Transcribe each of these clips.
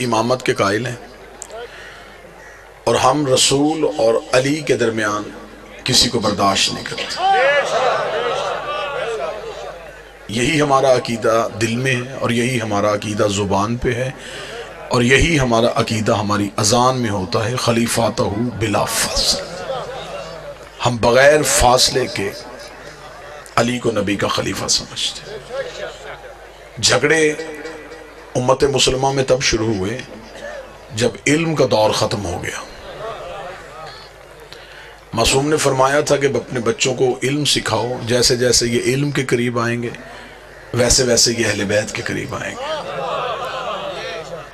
इमामत के कायल हैं और हम रसूल और अली के दरमियान किसी को बर्दाश्त नहीं करते। यही हमारा अकीदा दिल में है और यही हमारा अकीदा ज़ुबान पे है और यही हमारा अकीदा हमारी अजान में होता है, खलीफातहू बिला फासल। हम बग़ैर फासले के अली को नबी का खलीफा समझते। झगड़े उम्मत मुसलमान में तब शुरू हुए जब इल्म का दौर ख़त्म हो गया। मासूम ने फरमाया था कि अपने बच्चों को इल्म सिखाओ, जैसे जैसे ये इल्म के करीब आएंगे वैसे वैसे ये अहले बैत के करीब आएंगे।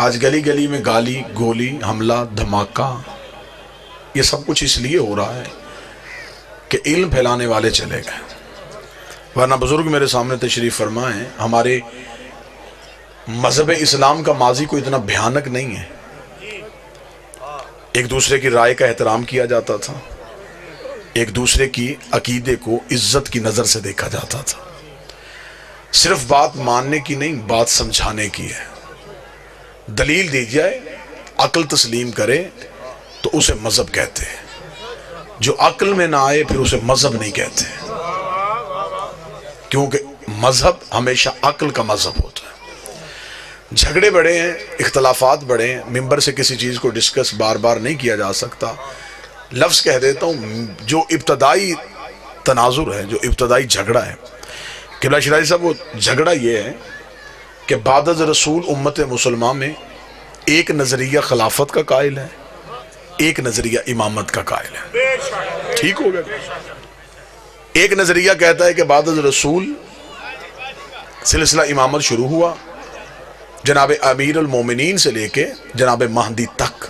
आज गली गली में गाली गोली हमला धमाका ये सब कुछ इसलिए हो रहा है कि इल्म फैलाने वाले चले गए, वरना बुजुर्ग मेरे सामने तशरीफ़ फरमा है। हमारे मज़हब इस्लाम का माजी कोई इतना भयानक नहीं है। एक दूसरे की राय का एहतराम किया जाता था, एक दूसरे की अकीदे को इज्जत की नज़र से देखा जाता था। सिर्फ बात मानने की नहीं, बात समझाने की है। दलील दी जाए, अक्ल तस्लीम करे तो उसे मज़हब कहते हैं। जो अक्ल में ना आए फिर उसे मज़हब नहीं कहते, क्योंकि मज़हब हमेशा अक्ल का मज़हब होता है। झगड़े बड़े हैं, इख्तलाफात बड़े हैं, मिंबर से किसी चीज़ को डिस्कस बार बार नहीं किया जा सकता। लफ्ज़ कह देता हूँ, जो इब्तदाई तनाजुर है, जो इब्तदाई झगड़ा है, किबला शिराजी साहब, वो झगड़ा ये है कि बादज़ रसूल उम्मत मुसलमान में एक नज़रिया खिलाफत का कायल है, एक नज़रिया इमामत का कायल है। ठीक हो गया। एक नज़रिया कहता है कि बादज़ रसूल सिलसिला इमामत शुरू हुआ जनाब अमीर अल मोमिनीन से लेके जनाब महदी तक,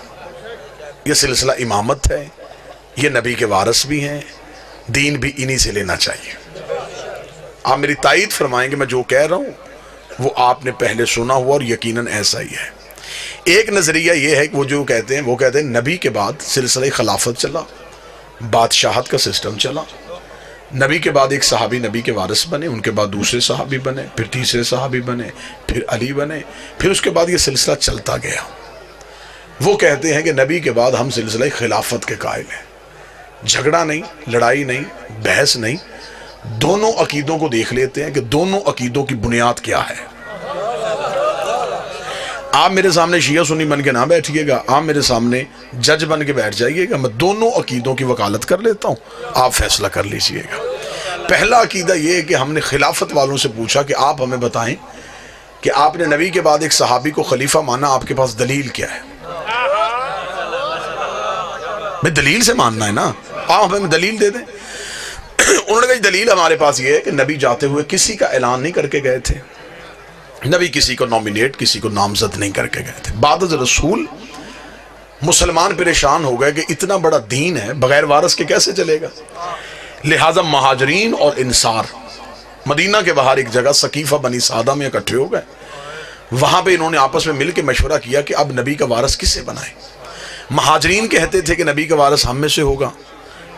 ये सिलसिला इमामत है। ये नबी के वारिस भी हैं, दीन भी इन्हीं से लेना चाहिए। आप मेरी तायीद फरमाएंगे, मैं जो कह रहा हूँ वो आपने पहले सुना हुआ और यकीनन ऐसा ही है। एक नज़रिया ये है कि वो जो कहते हैं, वो कहते हैं नबी के बाद सिलसिला खिलाफत चला, बादशाहत का सिस्टम चला। नबी के बाद एक सहाबी नबी के वारिस बने, उनके बाद दूसरे सहाबी बने, फिर तीसरे सहाबी बने, फिर अली बने, फिर उसके बाद ये सिलसिला चलता गया। वो कहते हैं कि नबी के बाद हम सिलसिला खिलाफत के कायल हैं। झगड़ा नहीं, लड़ाई नहीं, बहस नहीं, दोनों अकीदों को देख लेते हैं कि दोनों अकीदों की बुनियाद क्या है। आप मेरे सामने शिया सुन्नी बन के ना बैठिएगा, आप मेरे सामने जज बन के बैठ जाइएगा। मैं दोनों अकीदों की वकालत कर लेता हूँ, आप फैसला कर लीजिएगा। पहला अकीदा ये है कि हमने खिलाफत वालों से पूछा कि आप हमें बताएं कि आपने नबी के बाद एक सहाबी को खलीफा माना, आपके पास दलील क्या है? भाई दलील से मानना है ना, आप हमें दलील दे दें। उन्होंने कहा दलील हमारे पास ये है कि नबी जाते हुए किसी का ऐलान नहीं करके गए थे, नबी किसी को नॉमिनेट, किसी को नामजद नहीं करके गए थे। बादज़ रसूल मुसलमान परेशान हो गए कि इतना बड़ा दीन है, बगैर वारिस के कैसे चलेगा। लिहाजा महाजरीन और इंसार मदीना के बाहर एक जगह सकीफ़ा बनी सादा में इकट्ठे हो गए। वहां पे इन्होंने आपस में मिलकर मशवरा किया कि अब नबी का वारिस किसे बनाए। महाजरीन कहते थे कि नबी का वारिस हम में से होगा,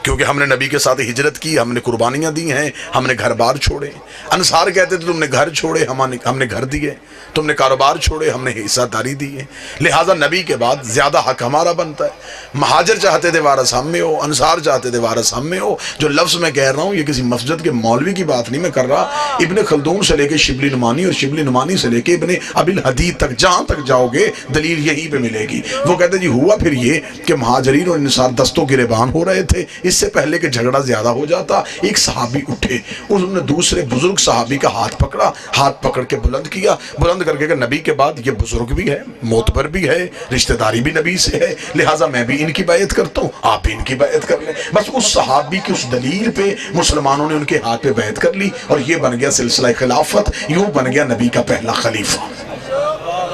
क्योंकि हमने नबी के साथ हिजरत की, हमने कुर्बानियाँ दी हैं, हमने घर बार छोड़े। अंसार कहते थे तुमने घर छोड़े, हमने घर दिए, तुमने कारोबार छोड़े, हमने हिस्सादारी दी है, लिहाजा नबी के बाद ज़्यादा हक हमारा बनता है। महाजर चाहते थे वारिस हम में हो, अंसार चाहते थे वारिस हम में हो। जो लफ्ज़ मैं कह रहा हूँ ये किसी मस्जिद के मौलवी की बात नहीं मैं कर रहा। इब्ने खल्दून से लेके शिबली नुमानी और शिबली नुमानी से लेके इब्ने अबिल हदीद तक जहाँ तक जाओगे दलील यहीं पर मिलेगी। वो कहते जी हुआ फिर ये कि महाजरीन और अंसार दस्तों गिरेबान हो रहे थे। इससे पहले कि झगड़ा ज्यादा हो जाता, एक सहाबी उठे, उन्होंने दूसरे बुजुर्ग सहाबी का हाथ पकड़ा, हाथ पकड़ के बुलंद किया, बुलंद करके नबी के बाद ये बुजुर्ग भी है, मोतबर भी है, रिश्तेदारी भी नबी से है, लिहाजा मैं भी इनकी बैयत करता हूँ, आप भी इनकी बैयत कर लें। बस उस सहाबी की उस दलील पे मुसलमानों ने उनके हाथ पे बैयत कर ली और ये बन गया सिलसिला खिलाफत, यूं बन गया नबी का पहला खलीफा।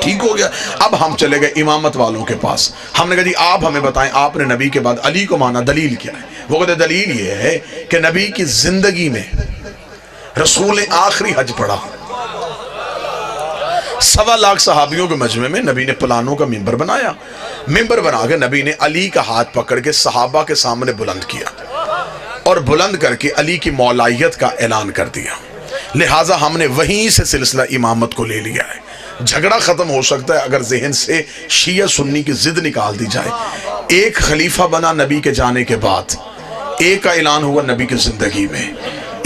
ठीक हो गया। अब हम चले गए इमामत वालों के पास। हमने कहा जी आप हमें बताएं, आपने नबी के बाद अली को माना, दलील क्या है? वो कहते दलील ये है कि नबी की जिंदगी में रसूल ने आखिरी हज पढ़ा, 1.25 लाख सहाबियों के मजमे में नबी ने पुलानों का मिंबर बनाया। मिंबर बना के नबी ने अली का हाथ पकड़ के सहाबा के सामने बुलंद किया और बुलंद करके अली की मौलायत का ऐलान कर दिया। लिहाजा हमने वहीं से सिलसिला इमामत को ले लिया है। झगड़ा खत्म हो सकता है अगर जहन से शिया सुन्नी की जिद निकाल दी जाए। एक खलीफा बना नबी के जाने के बाद, एक का ऐलान हुआ नबी की जिंदगी में,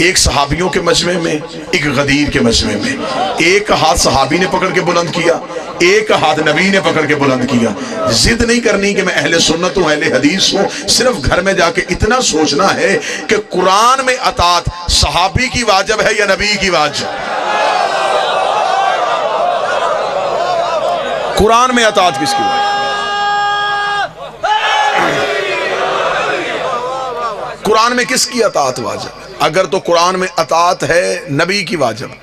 एक सहाबियों के मजमे में, एक गदीर के मजमे में। एक हाथ सहाबी ने पकड़ के बुलंद किया, एक हाथ नबी ने पकड़ के बुलंद किया। जिद नहीं करनी कि मैं अहले सुन्नत हूं, अहले हदीस हूं, सिर्फ घर में जाके इतना सोचना है कि कुरान में अतात सहाबी की वाजिब है या नबी की वाजिब। कुरान में अतात किसकी वाजिब? कुरान में किसकी अतात वाजिब? अगर तो कुरान में अतात है नबी की वाजिब,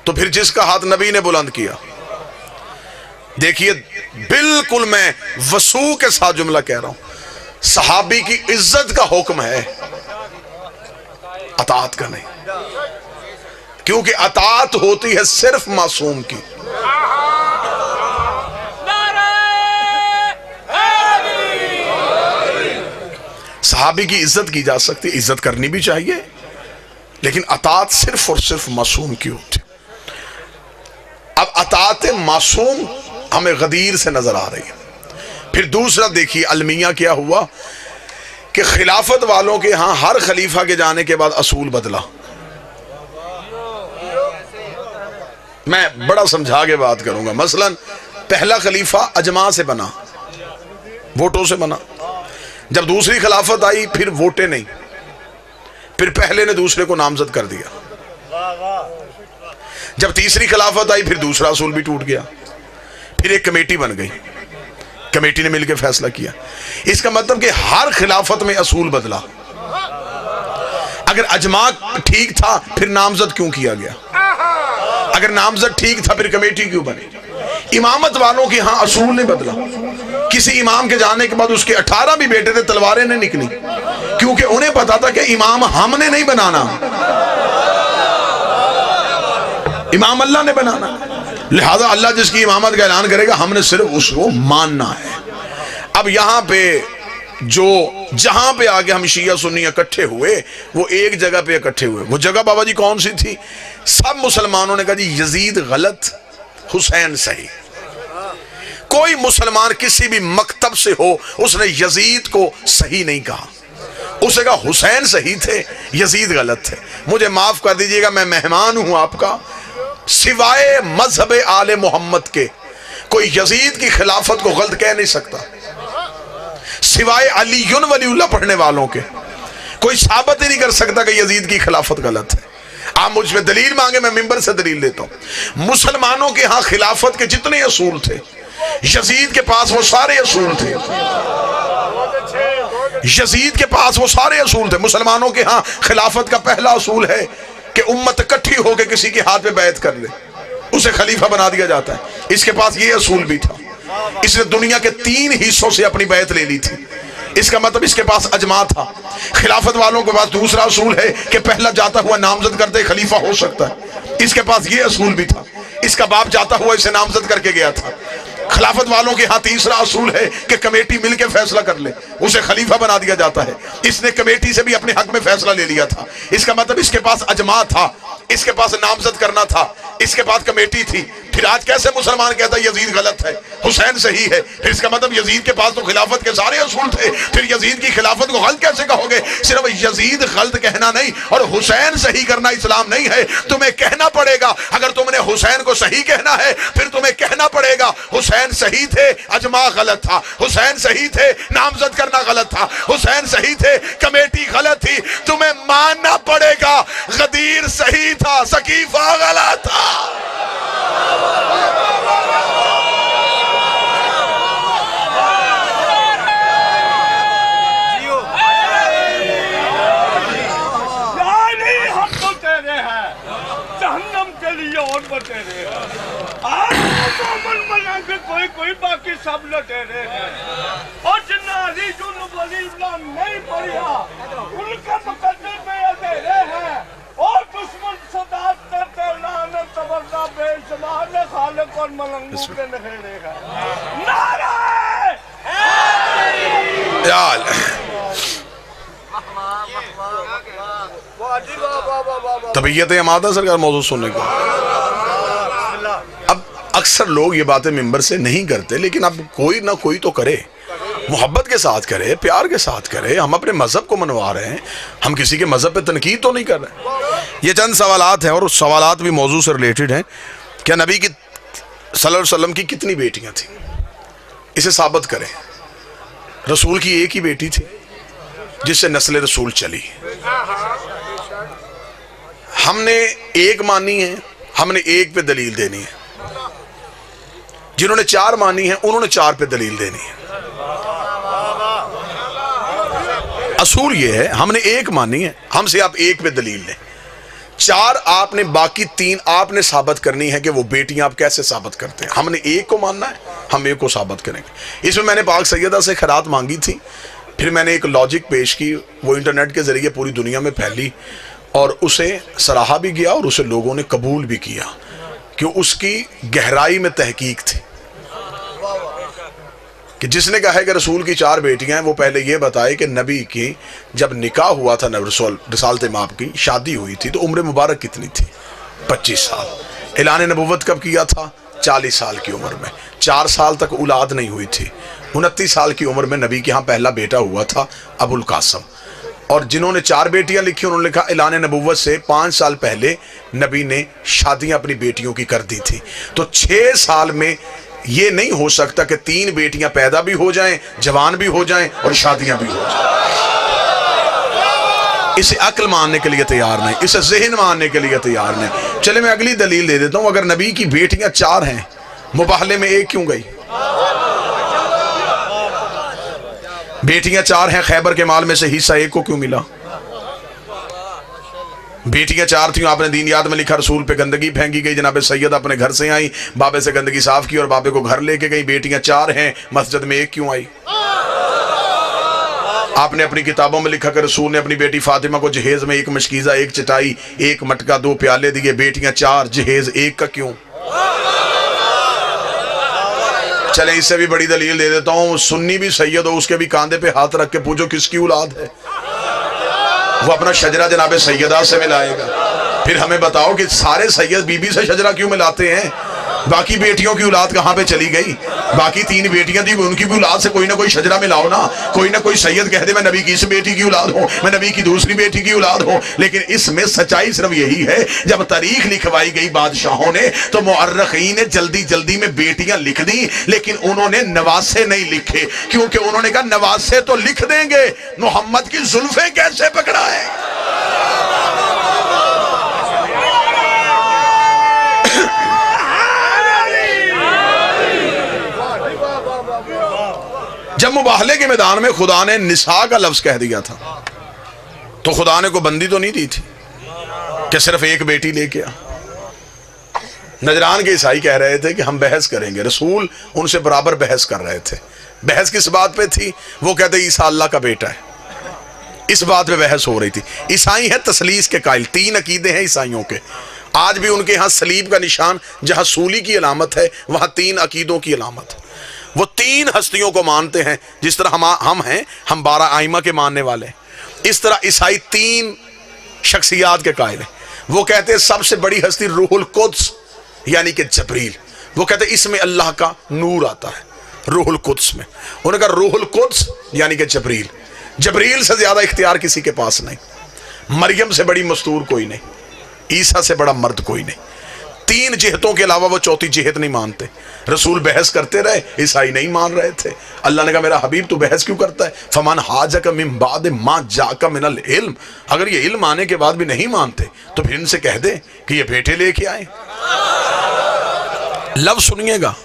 तो फिर जिसका हाथ नबी ने बुलंद किया, देखिए बिल्कुल मैं वसू के साथ जुमला कह रहा हूं, सहाबी की इज्जत का हुक्म है, अतात का नहीं, क्योंकि अतात होती है सिर्फ मासूम की। सहाबी की इज्जत की जा सकती है, इज्जत करनी भी चाहिए, लेकिन अतात सिर्फ और सिर्फ मासूम की होती। अब अतात मासूम हमें गदीर से नजर आ रही है। फिर दूसरा देखिए अलमिया क्या हुआ कि खिलाफत वालों के यहां हर खलीफा के जाने के बाद असूल बदला। मैं बड़ा समझा के बात करूंगा। मसलन पहला खलीफा अजमा से बना, वोटों से बना। जब दूसरी खिलाफत आई फिर वोटे नहीं, फिर पहले ने दूसरे को नामजद कर दिया। जब तीसरी खिलाफत आई फिर दूसरा असूल भी टूट गया, फिर एक कमेटी बन गई, कमेटी ने मिलकर फैसला किया। इसका मतलब कि हर खिलाफत में असूल बदला। अगर अजमा ठीक था फिर नामजद क्यों किया गया? अगर नामजद ठीक था फिर कमेटी क्यों बनी? इमामत वालों के यहां असूल नहीं बदला। किसी इमाम के जाने के बाद उसके 18 भी बेटे थे, तलवारें नहीं निकली, क्योंकि उन्हें पता था कि इमाम हमने नहीं बनाना, इमाम अल्लाह ने बनाना। लिहाजा अल्लाह जिसकी इमामत का ऐलान करेगा हमने सिर्फ उसको मानना है। अब यहां पे जहां पे आगे हम शिया सुन्नी इकट्ठे हुए, वो एक जगह पे इकट्ठे हुए। वो जगह बाबा जी कौन सी थी? सब मुसलमानों ने कहा जी यजीद गलत, हुसैन सही। कोई मुसलमान किसी भी मकतब से हो उसने यजीद को सही नहीं कहा, उसने कहा हुसैन सही थे, यजीद गलत थे। मुझे माफ कर दीजिएगा, मैं मेहमान हूं आपका, सिवाय मजहब आले मोहम्मद के कोई यजीद की खिलाफत को गलत कह नहीं सकता। सिवाय अलीयुन वलीउल्लाह पढ़ने वालों के कोई साबित ही नहीं कर सकता कि यजीद की खिलाफत गलत है। आप मुझ में दलील मांगे, मैं मिंबर से दलील देता हूं। मुसलमानों के यहां खिलाफत के जितने असूल थे, यजीद के पास वो सारे असूल थे। यजीद के पास वो सारे असूल थे। मुसलमानों के यहां खिलाफत का पहला असूल है कि उम्मत इकट्ठी होकर किसी के हाथ में बैत कर ले, उसे खलीफा बना दिया जाता है। इसके पास ये असूल भी था। इसने दुनिया के 3 हिस्सों से अपनी बैत ले ली थी। इसका मतलब इसके पास अजमा था। खिलाफत वालों के पास दूसरा असूल है कि पहला जाता हुआ नामजद करते खलीफा हो सकता है। इसके पास ये असूल भी था। इसका बाप जाता हुआ इसे नामजद करके गया था। खिलाफत वालों के यहाँ तीसरा असूल है कि कमेटी मिलकर फैसला कर ले, उसे खलीफा बना दिया जाता है। इसने कमेटी से भी अपने हक में फैसला ले लिया था। इसका मतलब इसके पास अजमा था, इसके पास नामजद करना था, इसके पास कमेटी थी। फिर आज कैसे मुसलमान कहता है यजीद गलत है, हुसैन सही है? फिर इसका मतलब यजीद के पास तो खिलाफत के सारे असूल थे, फिर यजीद की खिलाफत को गलत कैसे कहोगे? सिर्फ यजीद गलत कहना नहीं और हुसैन सही करना इस्लाम नहीं है। तुम्हें कहना पड़ेगा, अगर तुमने हुसैन को सही कहना है फिर तुम्हें कहना पड़ेगा हुसैन सही थे, अजमा गलत था। हुसैन सही थे, नामजद करना गलत था। हुसैन सही थे, कमेटी गलत थी। तुम्हें मानना पड़ेगा गदीर सही था, सकीफा गलत था। कोई बाकी सब लटेरे हैं और जिन्नारी जो नहीं पढ़िया उनका मुकद्दर में अंधेरे हैं और दुश्मन सदात करते लानत तबर्रा बेशुमार खालिक और मलंगों के नखेड़े हैं। नारे यार तबीयत है मादा सरकार मौजूद सुनने को। अक्सर लोग ये बातें मिंबर से नहीं करते, लेकिन अब कोई ना कोई तो करे, मोहब्बत के साथ करे, प्यार के साथ करे। हम अपने मजहब को मनवा रहे हैं, हम किसी के मजहब पे तनकीद तो नहीं कर रहे। ये चंद सवालात हैं और उस सवालात भी मौजू से रिलेटेड हैं। क्या नबी की सल्लल्लाहु अलैहि वसल्लम की कितनी बेटियां थी, इसे साबित करें। रसूल की एक ही बेटी थी जिससे नस्ल रसूल चली। हमने एक मानी है, हमने एक पे दलील देनी है। जिन्होंने चार मानी है उन्होंने चार पे दलील देनी है। असूल ये है, हमने एक मानी है, हमसे आप एक पे दलील लें। चार आपने, बाकी तीन आपने साबित करनी है कि वो बेटियां आप कैसे साबित करते हैं। हमने एक को मानना है, हम एक को साबित करेंगे। इसमें मैंने पाक सैयदा से खैरात मांगी थी, फिर मैंने एक लॉजिक पेश की, वो इंटरनेट के जरिए पूरी दुनिया में फैली और उसे सराहा भी गया और उसे लोगों ने कबूल भी किया कि उसकी गहराई में तहकीक थी। कि जिसने कहा है कि रसूल की चार बेटियां हैं, वो पहले ये बताए कि नबी की जब निकाह हुआ था, रिसालत माप की शादी हुई थी, तो उम्र मुबारक कितनी थी? 25 साल। ऐलान नबुव्वत कब किया था? 40 साल की उम्र में। 4 साल तक औलाद नहीं हुई थी। 29 साल की उम्र में नबी के यहाँ पहला बेटा हुआ था, अबुल कासम। और जिन्होंने चार बेटियां लिखी, उन्होंने लिखा ऐलान नबुव्वत से 5 साल पहले नबी ने शादियां अपनी बेटियों की कर दी थी। तो 6 साल में ये नहीं हो सकता कि 3 बेटियां पैदा भी हो जाएं, जवान भी हो जाएं और शादियां भी हो जाएं। इसे अक्ल मानने के लिए तैयार नहीं, इसे ज़हन मानने के लिए तैयार नहीं। चले मैं अगली दलील दे देता हूं। अगर नबी की बेटियां 4 हैं, मुबाहले में एक क्यों गई? बेटियां 4 हैं, खैबर के माल में से हिस्सा एक को क्यों मिला? बेटियां 4 थी, आपने दीन याद में लिखा, रसूल पे गंदगी फेंकी गई, जनाब सैयद अपने घर से आई, बाबे से गंदगी साफ की और बाबे को घर लेके गई। बेटियां 4 हैं, मस्जिद में एक क्यों आई? आपने अपनी किताबों में लिखा कि रसूल ने अपनी बेटी फातिमा को जहेज में 1 मशकीज़ा, 1 चटाई, 1 मटका, 2 प्याले दिए। बेटियां 4, जहेज 1 का क्यों? चले इससे भी बड़ी दलील दे देता हूं। सुन्नी भी सैयद हो, उसके भी कांधे पे हाथ रख के पूछो किसकी औलाद है, वो अपना शजरा जनाबे सैयदा से मिलाएगा। फिर हमें बताओ कि सारे सैयद बीबी से शजरा क्यों मिलाते हैं? बाकी बेटियों की औलाद कहां पे चली गई? बाकी 3 बेटियां थी, उनकी भी औलाद से कोई ना कोई शजरा मिलाओ ना। कोई ना कोई सैयद कह दे मैं नबी की इस बेटी की औलाद हूं, मैं नबी की दूसरी बेटी की औलाद हूं। लेकिन इसमें सच्चाई सिर्फ यही है, जब तारीख लिखवाई गई बादशाहों ने, तो मुअर्रिखीन ने जल्दी जल्दी में बेटियां लिख दी, लेकिन उन्होंने नवासे नहीं लिखे, क्योंकि उन्होंने कहा नवासे तो लिख देंगे, मोहम्मद की जुल्फें कैसे पकड़ा है? जब मुबाहले के मैदान में खुदा ने निसा का लफ्ज कह दिया था, तो खुदा ने को बंदी तो नहीं दी थी कि सिर्फ एक बेटी लेके आ। नजरान के ईसाई कह रहे थे कि हम बहस करेंगे, रसूल उनसे बराबर बहस कर रहे थे। बहस किस बात पे थी? वो कहते ईसा अल्लाह का बेटा है, इस बात पे बहस हो रही थी। ईसाई है तसलीस के कायल, 3 अकीदे हैं ईसाइयों के। आज भी उनके यहाँ सलीब का निशान, जहाँ सूली की अलामत है, वहाँ 3 अकीदों की अलामत है। वो 3 हस्तियों को मानते हैं, जिस तरह हम हैं, हम 12 आइमा के मानने वाले। इस तरह ईसाई 3 शख्सियात के कायल हैं। वो कहते हैं सबसे बड़ी हस्ती रूहुल कुद्स यानी कि जबरील। वो कहते हैं इसमें अल्लाह का नूर आता है, रूहुल कुद्स में। उन्होंने कहा रूहुल कुद्स यानी कि जबरील। जबरील से ज्यादा इख्तियार किसी के पास नहीं, मरियम से बड़ी मस्तूर कोई नहीं, ईसा से बड़ा मर्द कोई नहीं। 3 जिहतों के अलावा वो चौथी जिहत नहीं मानते। रसूल बहस करते रहे, ईसाई नहीं मान रहे थे। अल्लाह ने कहा मेरा हबीब तू बहस क्यों करता है? फमान हाजक मिन बाद मा जाका मिनल इल्म। अगर ये इल्म आने के बाद भी नहीं मानते तो फिर इनसे कह दे कि ये बेटे लेके आए। लफ्ज सुनिएगा।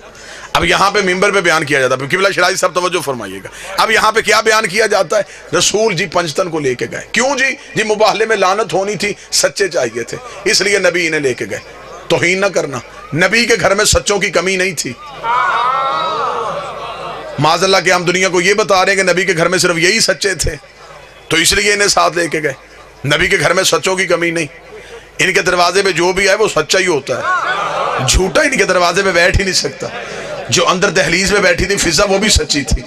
अब यहाँ पे मिंबर पे बयान किया जाता है, किबला शराई सब तवज्जो फरमाइएगा। अब यहाँ पे क्या बयान किया जाता है? रसूल जी पंजतन को लेके गए। क्यों जी? जी मुबाहले में लानत होनी थी, सच्चे चाहिए थे, इसलिए नबी इन्हें लेके गए। तौहीन न करना, नबी के घर में सच्चों की कमी नहीं थी। माज़अल्लाह के हम दुनिया को ये बता रहे हैं कि नबी के घर में सिर्फ यही सच्चे थे, तो इसलिए इन्हें साथ लेके गए। नबी के घर में सच्चों की कमी नहीं। इनके दरवाजे पे जो भी आए वो सच्चा ही होता है, झूठा इनके दरवाजे पे बैठ ही नहीं सकता। जो अंदर दहलीज में बैठी थी फिजा, वो भी सच्ची थी।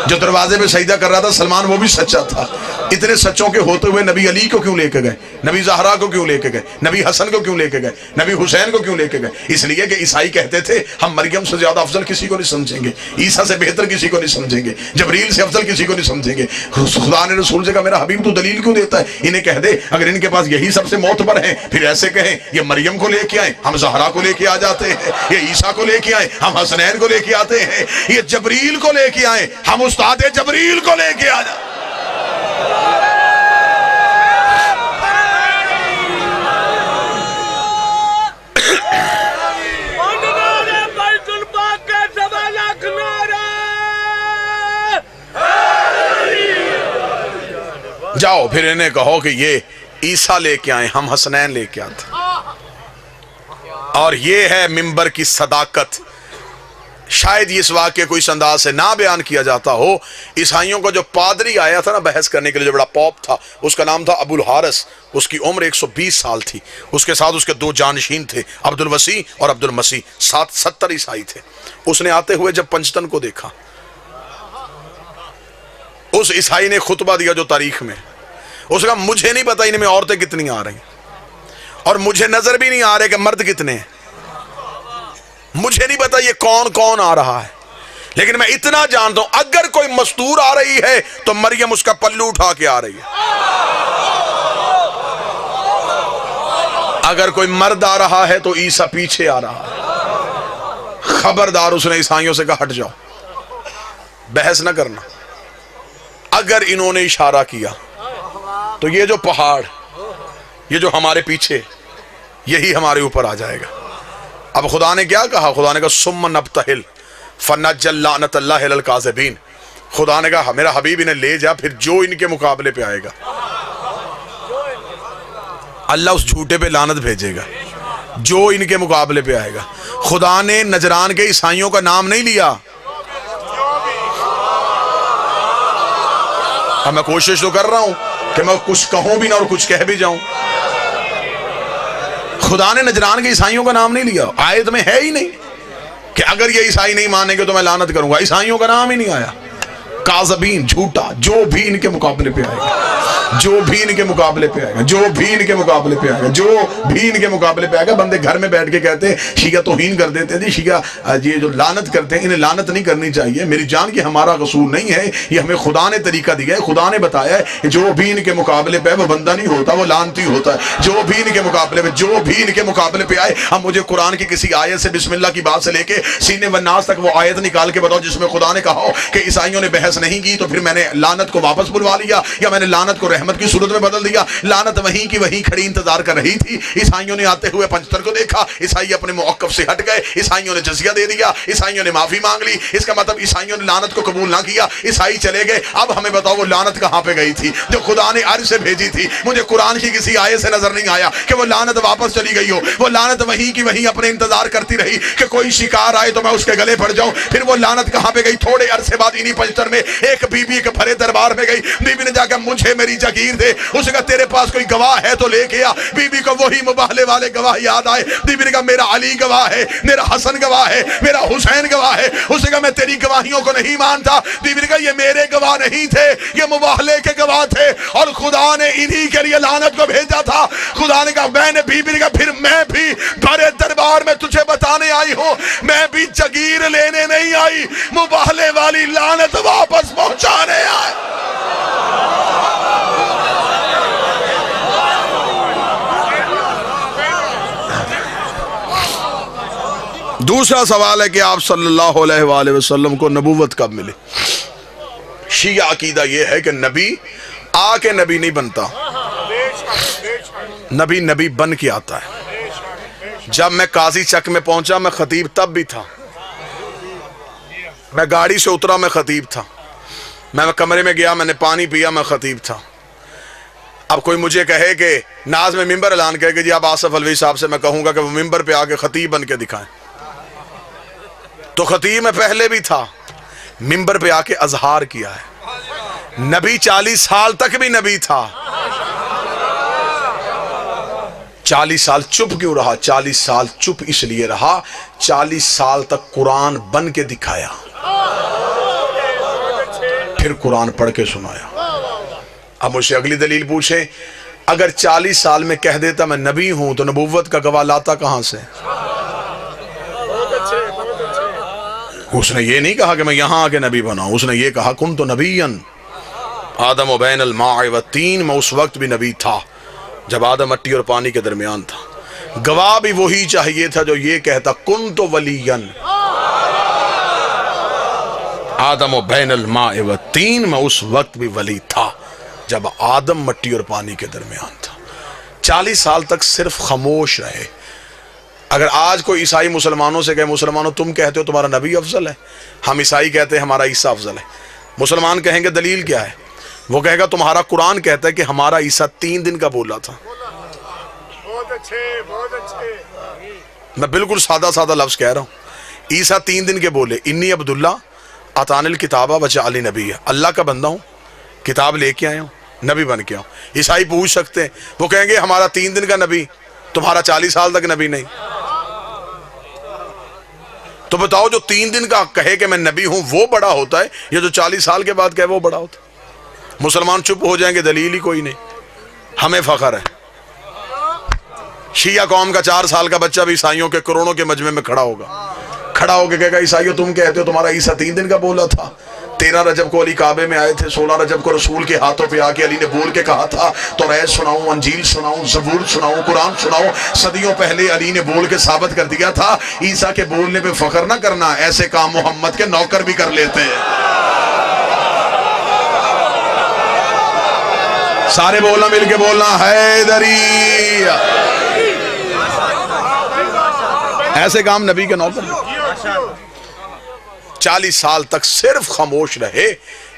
जो दरवाजे पे सजदा कर रहा था सलमान, वो भी सच्चा था। इतने सच्चों के होते हुए नबी अली को क्यों लेके गए, नबी ज़हरा को क्यों लेके गए, नबी हसन को क्यों लेके गए, नबी हुसैन को क्यों लेके गए? इसलिए कि ईसाई कहते थे हम मरियम से ज्यादा अफजल किसी को नहीं समझेंगे, ईसा से बेहतर किसी को नहीं समझेंगे, जबरील से अफजल किसी को नहीं समझेंगे। खुदा ने रसूल से कहा मेरा हबीब तो दलील क्यों देता है? इन्हें कह दे अगर इनके पास यही सबसे मोतबर है फिर ऐसे कहें ये मरियम को लेके आए हम ज़हरा को लेके आ जाते हैं, ये ईसा को लेके आए हम हसनैन को लेके आते हैं, ये जबरील को लेके आए हम उस्ताद जबरील को लेके आ जाते। जाओ फिर इन्हें कहो कि ये ईसा लेके आए हम हसनैन लेके आते। और ये है मिंबर की सदाकत। शायद इस वाक्य को इस अंदाज से ना बयान किया जाता हो। ईसाइयों का जो पादरी आया था ना बहस करने के लिए, जो बड़ा पॉप था, उसका नाम था अबुल हारिस, उसकी उम्र 120 साल थी। उसके साथ उसके 2 जानशीन थे, अब्दुल वसी और अब्दुल मसीह, 70 ईसाई थे। उसने आते हुए जब पंचतन को देखा, उस ईसाई ने खुतबा दिया जो तारीख में, उसका मुझे नहीं पता इनमें औरतें कितनी आ रही और मुझे नजर भी नहीं आ रहे कि मर्द कितने हैं, मुझे नहीं पता ये कौन कौन आ रहा है, लेकिन मैं इतना जानता हूं अगर कोई मस्तूर आ रही है तो मरियम उसका पल्लू उठा के आ रही है। अगर कोई मर्द आ रहा है तो ईसा पीछे आ रहा है। खबरदार, उसने ईसाइयों से कहा हट जाओ, बहस ना करना। अगर इन्होंने इशारा किया तो ये जो पहाड़, ये जो हमारे पीछे, यही हमारे ऊपर आ जाएगा। अब खुदा ने क्या कहा? खुदा ने कहा सुम्मा नब्तहिल फनज्जल लानतल्लाहि अलल काज़िबीन। खुदा ने कहा मेरा हबीब इन्हें ले जा, फिर जो इनके मुकाबले पे आएगा अल्लाह उस झूठे पे लानत भेजेगा, जो इनके मुकाबले पे आएगा। खुदा ने नजरान के ईसाइयों का नाम नहीं लिया। अब मैं कोशिश तो कर रहा हूं कि मैं कुछ कहूं भी ना और कुछ कह भी जाऊं। खुदा ने नजरान के ईसाइयों का नाम नहीं लिया। आयत में है ही नहीं कि अगर ये ईसाई नहीं मानेंगे तो मैं लानत करूंगा। ईसाइयों का नाम ही नहीं आया। काज़बीन, झूठा, जो भी इनके मुकाबले पे आएगा, जो भी इनके मुकाबले पे आएगा, जो भी इनके मुकाबले पे आएगा, जो भी इनके मुकाबले पे आएगा। बंदे घर में बैठ के कहते हैं शिया तौहीन कर देते हैं, शिया ये जो लानत करते हैं, इन्हें लानत नहीं करनी चाहिए। मेरी जान की हमारा कसूर नहीं है, ये हमें खुदा ने तरीका दिया है। खुदा ने बताया है जो भी इनके मुकाबले पे वो बंदा नहीं होता, वो लानती होता है। जो भी इनके मुकाबले पे, जो भी इनके मुकाबले पे आए। अब मुझे कुरान की किसी आयत से, बिस्मिल्लाह की बात से लेके सीने व नास तक वो आयत निकाल के बताओ जिसमें खुदा ने कहा हो कि ईसाइयों ने बहस नहीं की तो फिर मैंने लानत को वापस बुलवा लिया, या मैंने लानत को रहमत की सूरत में बदल दिया। लानत वहीं की वहीं खड़ी इंतजार कर रही थी। ईसाइयों ने आते हुए पंचतर को देखा, ईसाई अपने मौक़िफ़ से हट गए, ईसाइयों ने जज़िया दे दिया, ईसाइयों ने माफी मांग ली। इसका मतलब ईसाइयों ने लानत को कबूल ना किया, ईसाई चले गए। अब हमें बताओ वो लानत कहां पे गई थी जो खुदा ने अर्श से भेजी थी? मुझे कुरान की किसी आयत से नजर नहीं आया कि वो लानत वापस चली गई हो। वो लानत वहीं की वहीं अपने इंतजार करती रही कि कोई शिकार आए तो मैं उसके गले पड़ जाऊं। फिर वो लानत कहां पे गई? थोड़े अरसे बाद इन्हीं पंचतर में एक बीबी के भरे दरबार में गई। बीबी ने जाकर मुझे मेरी जागीर दे। उसने कहा तेरे पास कोई गवाह है तो लेके आ। बीबी को वही मुबाहले वाले गवाह याद आए। बीबी ने कहा मेरा अली गवाह है, मेरा हसन गवाह है, मेरा हुसैन गवाह है। उसने कहा मैं तेरी गवाहियों को नहीं मानता। बीबी ने कहा ये मेरे गवाह नहीं थे, ये मुबाहले के गवाह थे और खुदा ने इन्हीं के लिए लानत को भेजा था। खुदा ने कहा मैंने, बीबी ने कहा फिर मैं भी भरे दरबार में तुझे बताने आई हूं, मैं भी जागीर लेने नहीं आई, मुबाहले वाली लानत वापस पहुंचाने आई। दूसरा सवाल है कि आप सल्लल्लाहु अलैहि वसल्लम को नबूवत कब मिली? शिया अकीदा यह है कि नबी आके नबी नहीं बनता, नबी नबी बन के आता है। जब मैं काजी चक में पहुंचा, मैं खतीब तब भी था, मैं गाड़ी से उतरा, मैं खतीब था, मैं कमरे में गया, मैंने पानी पिया, मैं खतीब था। अब कोई मुझे कहे कि नाज में मिंबर ऐलान करे कि जी आप आसफ अलवी साहब से, मैं कहूंगा कि वो मिंबर पे आके खतीब बन के दिखाएं। तो खतीब में पहले भी था, मिंबर पे आके अजहार किया है। नबी 40 साल तक भी नबी था। 40 साल चुप क्यों रहा? 40 साल चुप इसलिए रहा, 40 साल तक कुरान बन के दिखाया, फिर कुरान पढ़ के सुनाया। अब मुझसे अगली दलील पूछे, अगर 40 साल में कह देता मैं नबी हूं तो नबूवत का गवाह लाता कहां से? उसने ये नहीं कहा कि मैं यहां आके नबी बना, उसने ये कहा कुन तो नबीयन आदम बैन अल माअ व तीन, मैं उस वक्त भी नबी था जब आदम मट्टी और पानी के दरमियान था। गवाह भी वही चाहिए था जो ये कहता कुन तो वलियन आदम बैन अल माअ व तीन, मैं उस वक्त भी वली था जब आदम मट्टी और पानी के दरमियान था। 40 साल तक सिर्फ खामोश रहे। अगर आज कोई ईसाई मुसलमानों से कहे मुसलमानों तुम कहते हो तुम्हारा नबी अफजल है, हम ईसाई कहते हैं हमारा ईसा अफजल है, मुसलमान कहेंगे दलील क्या है? वो कहेगा तुम्हारा कुरान कहता है कि हमारा ईसा 3 दिन का बोला था। बहुत अच्छे, बहुत अच्छे। मैं बिल्कुल सादा सादा लफ्ज कह रहा हूं, ईसा 3 दिन के बोले, इन्नी अब्दुल्ला अतानिल किताबा वजअलनी नबी, अल्लाह का बंदा हूं, किताब लेके आया हूं, नबी बन के आऊं। ईसाई पूछ सकते हैं, वो कहेंगे हमारा 3 दिन का नबी, तुम्हारा 40 साल तक नबी नहीं। तो बताओ जो 3 दिन का कहे कि मैं नबी हूं वो बड़ा होता है या जो 40 साल के बाद कहे वो बड़ा होता है? मुसलमान चुप हो जाएंगे, दलील ही कोई नहीं। हमें फख्र है, शिया कौम का 4 साल का बच्चा भी ईसाइयों के करोड़ों के मजमे में खड़ा होगा, खड़ा होकर कहेगा ईसाइयों तुम कहते हो तुम्हारा ईसा 3 दिन का बोला था, 13 रजब को अली काबे में आए थे, 16 रजब को रसूल के हाथों पे आके अली ने बोल के कहा था तौरात सुनाऊं, अंजील सुनाऊं, ज़बूर सुनाऊं, कुरान सुनाऊं। सदियों पहले अली ने बोल के साबित कर दिया था। ईसा के बोलने पे फख्र ना करना, ऐसे काम मोहम्मद के नौकर भी कर लेते हैं। सारे बोलना, मिलके बोलना, हैदरी। ऐसे काम नबी के नौकर। 40 साल तक सिर्फ खामोश रहे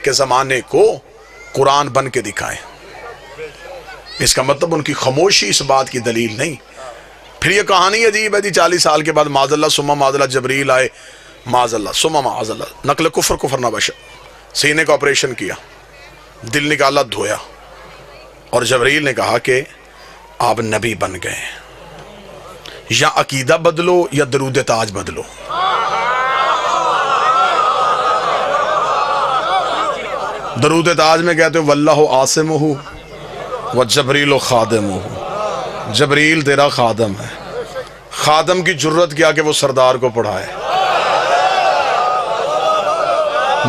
कि जमाने को कुरान बन के दिखाएं। इसका मतलब उनकी खामोशी इस बात की दलील नहीं। फिर ये कहानी अजीब है जी, 40 साल के बाद माज़ल्ला सुम्मा माज़ल्ला जबरील आए, माज़ल्ला सुम्मा माज़ल्ला, नकल कुफर कुफर ना बशर, सीने का ऑपरेशन किया, दिल निकाला, धोया, और जबरील ने कहा कि आप नबी बन गए, या अकीदा बदलो या दरूद ताज बदलो। दरूद ताज में कहते हो वल्लाहु आसिमुहु व जबरील खादिमुहु, जबरील तेरा खादम है। खादम की जुर्रत क्या कि वो सरदार को पढ़ाए,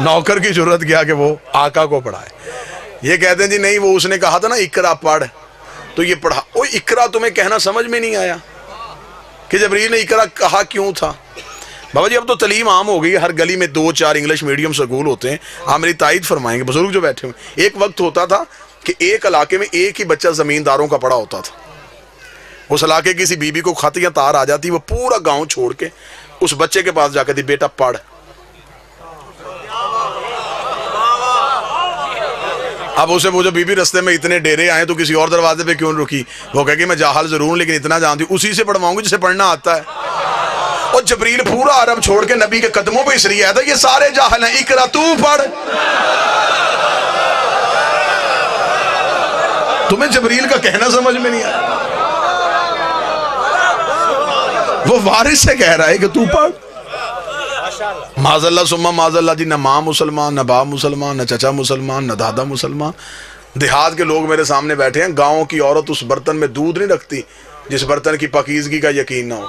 नौकर की जुर्रत क्या कि वो आका को पढ़ाए। ये कहते हैं जी नहीं, वो उसने कहा था ना इकरा पढ़, तो ये पढ़ा। ओ इकरा तुम्हें कहना समझ में नहीं आया कि जबरील ने इकरा कहा क्यों था? बाबा जी अब तो तलीम आम हो गई है, हर गली में 2-4 इंग्लिश मीडियम स्कूल होते हैं। आप मेरी तायद फरमाएंगे बुजुर्ग जो बैठे हुए। एक वक्त होता था कि एक इलाके में एक ही बच्चा जमींदारों का पड़ा होता था। उस इलाके की किसी बीबी को खत या तार आ जाती, वो पूरा गांव छोड़ के उस बच्चे के पास जाकर दी, बेटा पढ़। अब उसे वो जो बीबी रास्ते में इतने डेरे आए तो किसी और दरवाजे पे क्यों रुकी? वो कहेगी मैं जाहल जरूर लेकिन इतना जानती हूँ, उसी से पढ़वाऊंगी जिसे पढ़ना आता है। और जबरील पूरा अरब छोड़ के नबी के कदमों पे इसलिए आया था, ये सारे जाहल हैं, इकरा तू पढ़। तुम्हें जबरील का कहना समझ में नहीं आया, वो वारिस से कह रहा है कि तू पढ़। माज़ल्ला सुम्मा माज़ल्ला जी, न माँ मुसलमान, न बाप मुसलमान, न चचा मुसलमान, न दादा मुसलमान। देहात के लोग मेरे सामने बैठे हैं, गांव की औरत उस बर्तन में दूध नहीं रखती जिस बर्तन की पाकीज़गी का यकीन ना हो।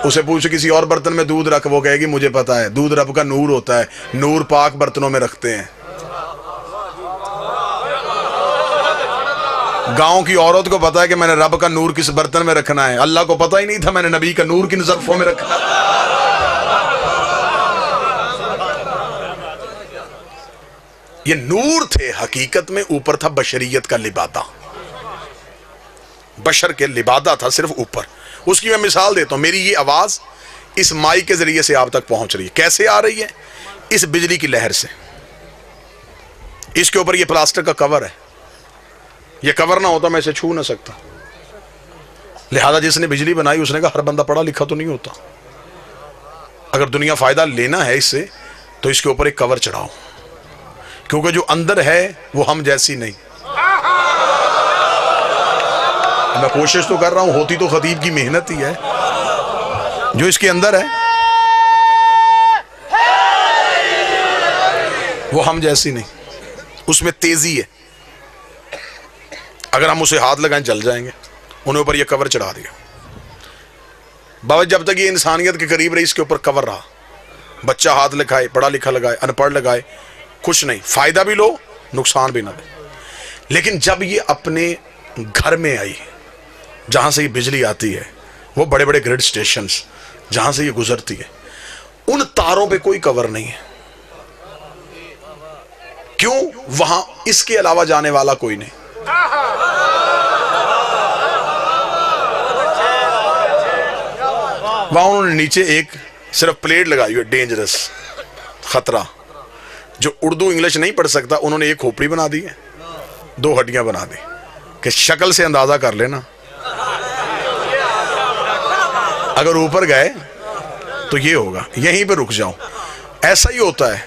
उसे पूछ किसी और बर्तन में दूध रख, वो कहेगी मुझे पता है, दूध रब का नूर होता है, नूर पाक बर्तनों में रखते हैं। गांव की औरत को पता है कि मैंने रब का नूर किस बर्तन में रखना है, अल्लाह को पता ही नहीं था मैंने नबी का नूर किन ज़र्फ़ों में रखना है। ये नूर थे, हकीकत में ऊपर था बशरियत का लिबादा, बशर के लिबादा था सिर्फ ऊपर। उसकी मैं मिसाल देता हूं। मेरी ये आवाज इस माइक के जरिए से आप तक पहुंच रही है। कैसे आ रही है? इस बिजली की लहर से। इसके ऊपर ये प्लास्टिक का कवर है, ये कवर ना होता मैं इसे छू ना सकता। लिहाजा जिसने बिजली बनाई उसने कहा हर बंदा पढ़ा लिखा तो नहीं होता, अगर दुनिया फायदा लेना है इससे तो इसके ऊपर एक कवर चढ़ाओ, क्योंकि जो अंदर है वो हम जैसी नहीं। मैं कोशिश तो कर रहा हूं, होती तो खतीब की मेहनत ही है। जो इसके अंदर है वो हम जैसी नहीं, उसमें तेजी है। अगर हम उसे हाथ लगाएं जल जाएंगे। उन्हें ऊपर ये कवर चढ़ा दिया। बाबा जब तक ये इंसानियत के करीब रही इसके ऊपर कवर रहा। बच्चा हाथ लगाए, पढ़ा लिखा लगाए, अनपढ़ लगाए, कुछ नहीं, फायदा भी लो नुकसान भी ना दे। लेकिन जब ये अपने घर में आई, जहां से ये बिजली आती है, वो बड़े बड़े ग्रिड स्टेशंस जहां से ये गुजरती है, उन तारों पे कोई कवर नहीं है। क्यों? वहां इसके अलावा जाने वाला कोई नहीं। वहां उन्होंने नीचे एक सिर्फ प्लेट लगाई हुई, डेंजरस, खतरा। जो उर्दू इंग्लिश नहीं पढ़ सकता, उन्होंने एक खोपड़ी बना दी है, 2 हड्डियां बना दी कि शक्ल से अंदाजा कर लेना, अगर ऊपर गए तो ये होगा, यहीं पे रुक जाओ। ऐसा ही होता है,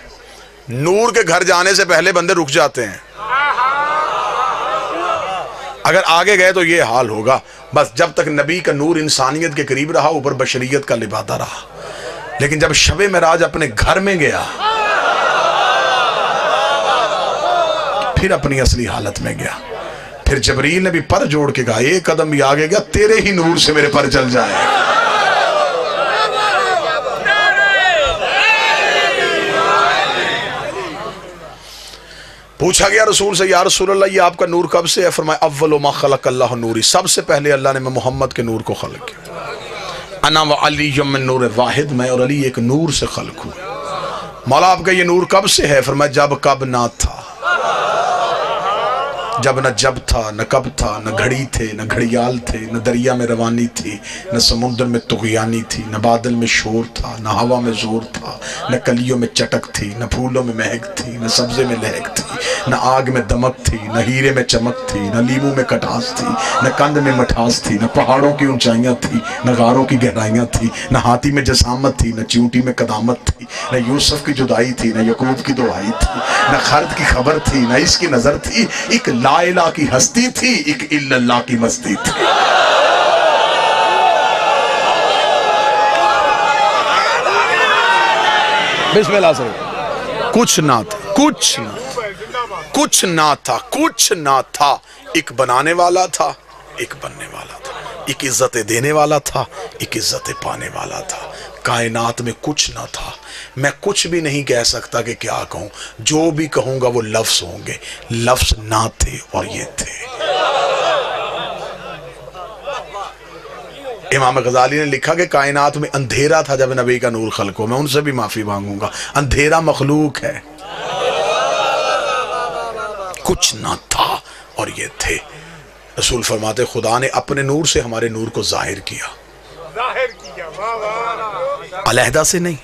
नूर के घर जाने से पहले बंदे रुक जाते हैं, अगर आगे गए तो ये हाल होगा। बस जब तक नबी का नूर इंसानियत के करीब रहा, ऊपर बशरियत का लिबादा रहा। लेकिन जब शबे मेराज अपने घर में गया, फिर अपनी असली हालत में गया। फिर जबरील ने भी पर जोड़ के कहा, एक कदम भी आगे गया तेरे ही नूर से मेरे पर जल जाए। पूछा गया रसूल से, या रसूल अल्लाह ये आपका नूर कब से है? फरमाया अव्वलु मा खलक अल्लाह नूरी, सबसे पहले अल्लाह ने मोहम्मद के नूर को खलक किया। अना व अली मिन नूर वाहिद, मैं और अली एक नूर से खलक हुए। मौला आपका ये नूर कब से है? फरमाया जब कब ना था, जब न जब था, न कब था, न घड़ी थे, न घड़ियाल थे, न दरिया में रवानी थी, न समुद्र में तुग़यानी थी, न बादल में शोर था, न हवा में जोर था, न कलियों में चटक थी, न फूलों में महक थी, न सब्जे में लहक थी, न आग में दमक थी, न हीरे में चमक थी, न लीमू में कटास थी, न कंद में मठास थी, न पहाड़ों की ऊंचाइयाँ थी, न गारों की गहराइयाँ थी, न हाथी में जसामत थी, न चींटी में कदामत थी, न यूसुफ की जुदाई थी, न यकूब की दुआई थी, न खर्द की खबर थी, न इसकी नजर थी। एक ला इलाहा की हस्ती थी, एक इल्लल्लाह की मस्ती थी। बिस्मिल्लाह से कुछ ना था, कुछ ना, कुछ ना था, कुछ ना था। एक बनाने वाला था, एक बनने वाला था, एक इज्जत देने वाला था, एक इज्जत पाने वाला था। कायनात में कुछ ना था। मैं कुछ भी नहीं कह सकता कि क्या कहूं, जो भी कहूंगा वो लफ्ज होंगे। लफ्ज ना थे और ये थे। इमाम गजाली ने लिखा कि कायनात में अंधेरा था जब नबी का नूर खल्क हो। मैं उनसे भी माफी मांगूंगा, अंधेरा मखलूक है। कुछ ना था और ये थे। रसूल फरमाते खुदा ने अपने नूर से हमारे नूर को जाहिर किया, अलहदा से नहीं,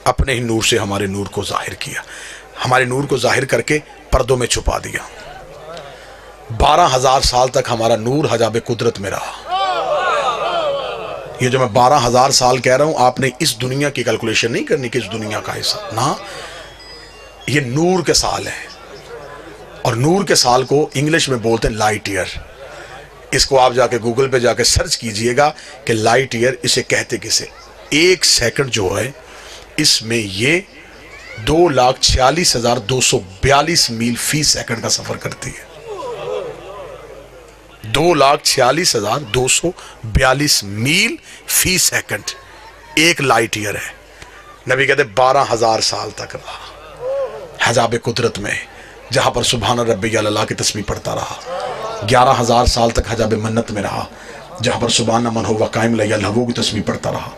अपने ही नूर से हमारे नूर को जाहिर किया। हमारे नूर को जाहिर करके पर्दों में छुपा दिया। 12,000 साल तक हमारा नूर हजाबे कुदरत में रहा। ये जो मैं 12,000 साल कह रहा हूं, आपने इस दुनिया की कैलकुलेशन नहीं करनी कि इस दुनिया का हिस्सा ना, ये नूर के साल है। और नूर के साल को इंग्लिश में बोलते हैं लाइट ईयर। इसको आप जाके गूगल पे जाके सर्च कीजिएगा कि लाइट ईयर इसे कहते किसे। 1 सेकंड जो है इसमें ये 2,46,242 मील फी सेकंड का सफर करती है। 2,46,242 मील फी सेकंड एक लाइट ईयर है। नबी कहते 12,000 साल तक रहा हजाब कुदरत में, जहां पर सुभान रब्बी अल्लाह की तस्बीह पढ़ता रहा। 11,000 साल तक हजाब मन्नत में रहा, जहां पर सुभान मन हो वकाइम लहू की तस्बीह पढ़ता रहा।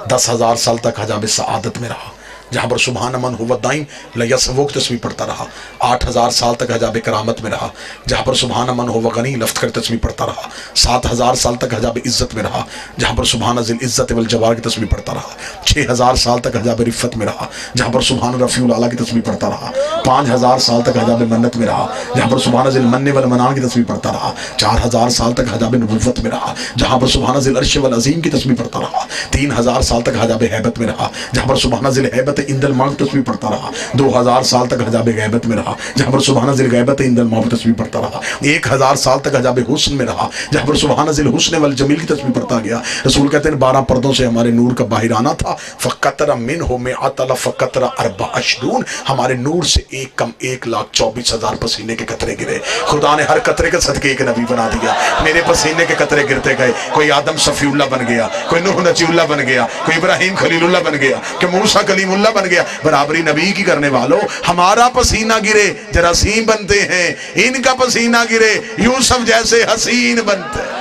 10,000 साल तक हजाब सआदत में रहा, जहां पर सुभान मन हुआ दाइम लयसवो की तस्बीह पढ़ता रहा। 8,000 साल तक हजाब करामत में रहा, जहां पर सुभान मन हुआ गनी लफ्त कर तस्बीह पढ़ता रहा। 7,000 साल तक हजाब इज्जत में रहा, जहां पर सुभान जिल इज्जत वल जवार की तस्बीह पढ़ता रहा। 6,000 साल तक हजाब रिफ़त में रहा, जहां पर सुभान रफ़ीउल आला की तस्बीह पढ़ता रहा। 5,000 साल तक हजाब मन्नत में रहा, जहां पर सुभान जिल मन्ने वल मनान की तस्बीह पढ़ता रहा। 4,000 साल तक हजाब नबुव्वत में रहा, जहां पर सुभान जिल अर्श वल अज़ीम की तस्बीह पढ़ता रहा। 3,000 साल तक हजाब हैबत में रहा, जहां पर सुभान जिल हैबत गैबत इंदल मौत तस्बीह पढ़ता रहा। 2000 साल तक हजाब गैबत में रहा, जहाँ पर सुबहान ज़िल गैबत इंदल मौत तस्बीह पढ़ता रहा। 1000 साल तक हजाब हुस्न में रहा, जहाँ पर सुबहान ज़िल हुस्न वल जमील की तस्बीह पढ़ता गया। रसूल कहते हैं 12 पर्दों से हमारे नूर का बाहर आना था। फ़क़तरा मिनहु मिअतल फ़क़तरा अर्बा अशरून, हमारे नूर से एक कम 1,24,000 पसीने के कतरे गिरे। खुदा ने हर कतरे के सदके एक नबी बना दिया। मेरे पसीने के कतरे गिरते गए। कोई आदम सफ़ीउल्लाह बन गया, कोई नूह नजीउल्लाह बन गया, कोई इब्राहिम खलीलुल्लाह बन गया, कोई मूसा कलीमुल्लाह बन गया। बराबरी नबी की करने वालों, हमारा पसीना गिरे जरासीम बनते हैं, इनका पसीना गिरे यूसुफ जैसे हसीन बनते हैं।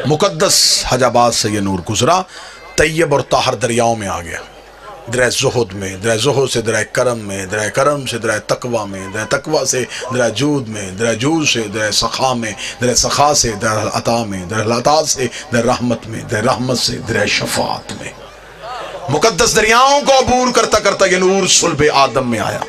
मुकद्दस हजाबाद से ये नूर गुजरा, तैयब और ताहर दरियाओं में आ गया। दरिया ज़ुहद में, दरिया ज़ुहद से दरिया करम में, दरिया करम से दरिया तकवा में, दरिया तकवा से दरिया जूद में, दरिया जूद से दरिया सखा में, दरिया सखा से दरिया अता में, दरिया अता से दरिया रहमत में, दरिया रहमत से दरिया शफात में। मुकद्दस दरियाओं को अबूर करता करता ये नूर सुल्ब आदम में आया।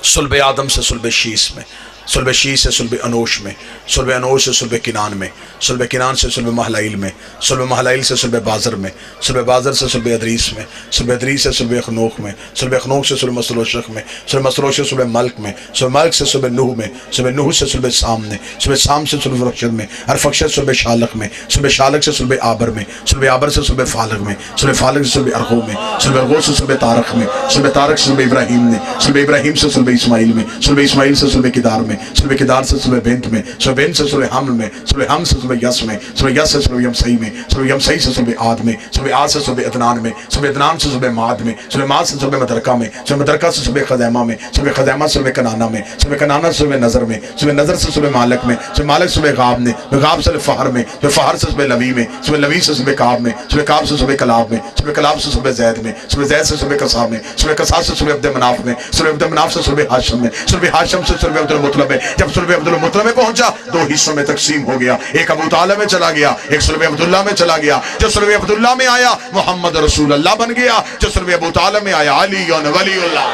सुल्ब आदम से सुल्ब शीस में, सुल्ब शीस से सुल्ब अनोश में, सुल्ब अनोश से सुल्ब किनान में, सुल्ब किनान से सुल्ब महलाइल में, सुल्ब महलाइल से सुल्ब बाज़र में, सुल्ब बाज़र से सुल्ब अदरीस में, सुल्ब अदरीस से सुल्ब खनूख में, सुल्ब खनूख से सुल्ब मसरोशक में, सुल्ब मसरोश से सुल्ब मल्क में, सुल्ब मल्क से सुल्ब नूह में, सुल्ब नूह से सुल्ब साम में, सुल्ब साम से सुल्ब फक्षद में, फक्षद सुल्ब शालक में, सुल्ब शालक से सुल्ब आबर में, सुल्ब आबर से सुल्ब फालक में, सुल्ब फालक से सुल्ब अरगो में, सुल्ब अरगो से सुल्ब तारक में, सुल्ब तारक से सुल्ब इब्राहिम में, सुल्ब इब्राहिम से सुल्ब इस्माइल में, सुल्ब इस्माइल से सुल्ब किदार में, सुल्ब किदार से सुल्ब बेंत में, सुल्ब बेंत से सुल्ब हमल में, सुल्ब हम से सुल्ब यस में, सुल्ब यस से सुल्ब यमसई में, सुल्ब यमसई से सुल्ब आद में, सुल्ब आद से सुल्ब अदनान में, सुल्ब अदनान से सुल्ब माद में, सुल्ब माद से सुल्ब मदरका में, सुल्ब मदरका से सुल्ब खदैमा में, सुल्ब खदैमा से सुल्ब कनाना में, सुल्ब कनाना से सुल्ब नजर में, सुल्ब नजर से सुल्ब मालिक में, सुल्ब मालिक से सुल्ब गाब में, गाब से फहर में, फहर से सुल्ब लवी में, सुल्ब लवी से सुल्ब काब में, सुल्ब काब से सुल्ब कलाब में, सुल्ब कलाब से सुल्ब जैद में, सुल्ब जैद से सुल्ब कसा में, सुल्ब कसा से सुल्ब अब्द मनाफ में, सुल्ब अब्द मनाफ से सुल्ब हाशिम में, सुल्ब हाशिम से सुल्ब अब्दुल मुतलब में। जब सुल्ब अब्दुल मुतलब में पहुंचा, 2 हिस्सों में तकसीम हो गया। एक अबू तालिब में चला गया, एक सुल्ब अब्दुल्ला में चला गया। जो सुल्ब अब्दुल्ला में आया मोहम्मद रसूल अल्लाह बन गया, जो सुल्ब अबू तालिब में आया अली वलीउल्लाह।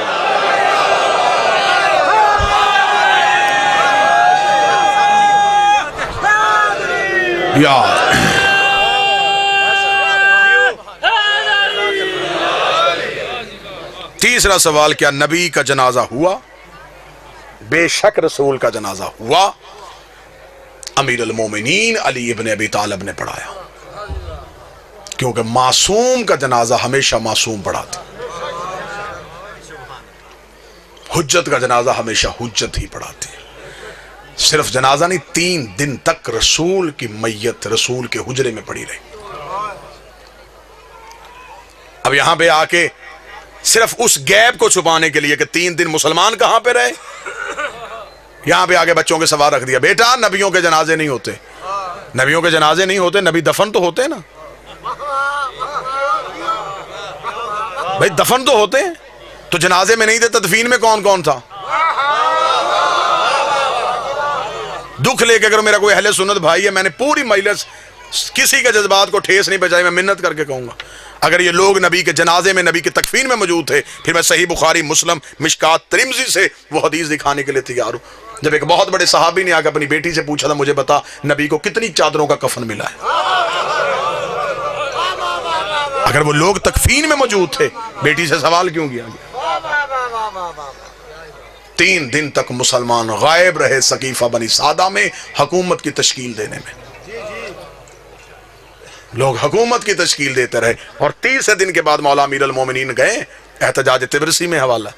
यार तीसरा सवाल, क्या नबी का जनाजा हुआ? बेशक रसूल का जनाजा हुआ। अमीर अल मोमिनीन अली इब्न अबी तालिब ने पढ़ाया, क्योंकि मासूम का जनाजा हमेशा मासूम पढ़ाते। हुज्जत का जनाजा हमेशा हुज्जत ही पढ़ाते। सिर्फ जनाजा नहीं, 3 दिन तक रसूल की मैयत रसूल के हुजरे में पड़ी रही। अब यहां पे आके सिर्फ उस गैप को छुपाने के लिए कि 3 दिन मुसलमान कहां पे रहे, यहां पे आगे बच्चों के सवाल रख दिया, बेटा नबियों के जनाजे नहीं होते, नबियों के जनाजे नहीं होते, नबी दफन तो होते ना भाई, दफन तो होते हैं, तो जनाजे में नहीं थे, तदफीन में कौन कौन था? दुख लेके अगर मेरा कोई अहले सुन्नत भाई है, मैंने पूरी मजलिस किसी के जज्बात को ठेस नहीं पहुंचाई, मैं मिन्नत करके कहूंगा, अगर ये लोग नबी के जनाजे में नबी की तकफीन में मौजूद थे, फिर मैं सही बुखारी मुस्लिम मिशकात तिरमिज़ी से वो हदीस दिखाने के लिए तैयार हूं। जब एक बहुत बड़े सहाबी ने आकर अपनी बेटी से पूछा था, मुझे बता नबी को कितनी चादरों का कफन मिला है? अगर वो लोग तकफीन में मौजूद थे, बेटी से सवाल क्यों किया गया? 3 दिन तक मुसलमान गायब रहे सकीफा बनी सादा में हुकूमत की तश्कील देने में। लोग हुकूमत की तश्कील देते रहे, और 30 दिन के बाद मौला अमीर अल मोमिनीन गए, एहतजाज तिब्रिसी में हवाला,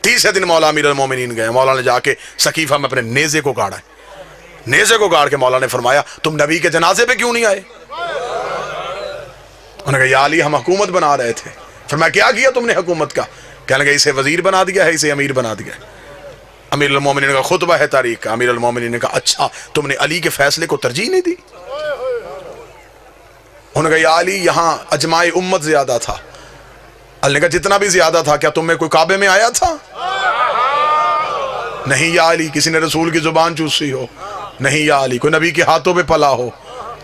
30 दिन मौला अमीर अल मोमिनीन गए, मौला ने जाके सकीफा में अपने नेज़े को गाड़ा। नेज़े को गाड़ के मौला ने फरमाया, तुम नबी के जनाजे पे क्यों नहीं आए? उन्होंने कहा, या अली हम हुकूमत बना रहे थे। फरमाया, क्या किया तुमने हुकूमत का? कहने लगे, इसे वजीर बना दिया है, इसे अमीर बना दिया है। अमीर अल मोमिनीन का खुतबा है तारीख का। अमीर अल मोमिनीन ने कहा, अच्छा तुमने अली के फैसले को तरजीह नहीं दी? उन्होंने कहा, या अली यहाँ अजमाए उम्मत ज्यादा था। अली ने कहा, जितना भी ज्यादा था, क्या तुम में कोई काबे में आया था? नहीं या अली। किसी ने रसूल की जुबान चूसी हो? नहीं या अली। कोई नबी के हाथों पे पला हो?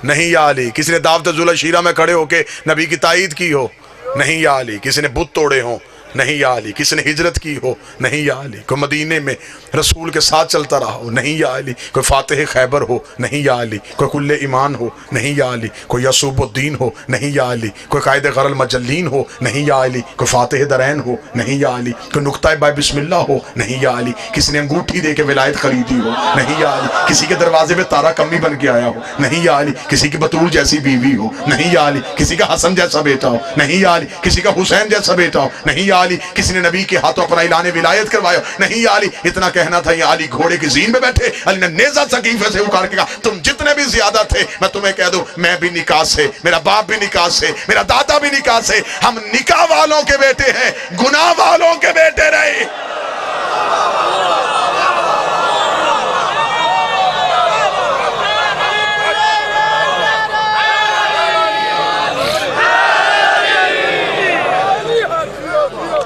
नहीं या अली। किसी ने दावत जुल शीरा में खड़े होके नबी की तायीद की हो? नहीं या अली। किसी ने बुत तोड़े हो? नहीं या अली। किसी ने हिजरत की हो, नहीं या अली। कोई मदीने में रसूल के साथ चलता रहा हो, नहीं या अली। कोई फातिह खैबर हो, नहीं या अली। कोई कुल्ले ईमान हो, नहीं या अली। कोई यसूबुद्दीन हो, नहीं या अली। कोई कायद गरल मजल्लीन हो, नहीं या अली। कोई फातिह दरैन हो, नहीं या अली। कोई नुक्ता बाय बिस्मिल्लाह हो, नहीं या अली। किसी ने अंगूठी दे के विलायत खरीदी हो, नहीं या अली। किसी के दरवाजे में तारा कमी बन के आया हो, नहीं या अली। किसी की बतूल जैसी बीवी हो, नहीं या अली। किसी का हसन जैसा बेटा हो, नहीं या अली। किसी का हुसैन जैसा बेटा हो, नहीं या अली। किसी ने नबी के हाथों अपना ऐलान विलायत करवाया, नहीं या अली। इतना कहना था, या अली घोड़े की जीन में बैठे, अली ने नेज़ा सकीफे से उखाड़ के कहा, तुम जितने भी ज्यादा थे, मैं तुम्हें कह दूं, मैं भी निकाह से, मेरा बाप भी निकाह से, मेरा दादा भी निकाह से, हम निकाह वालों के बेटे हैं, गुनाह वालों के बेटे रहे।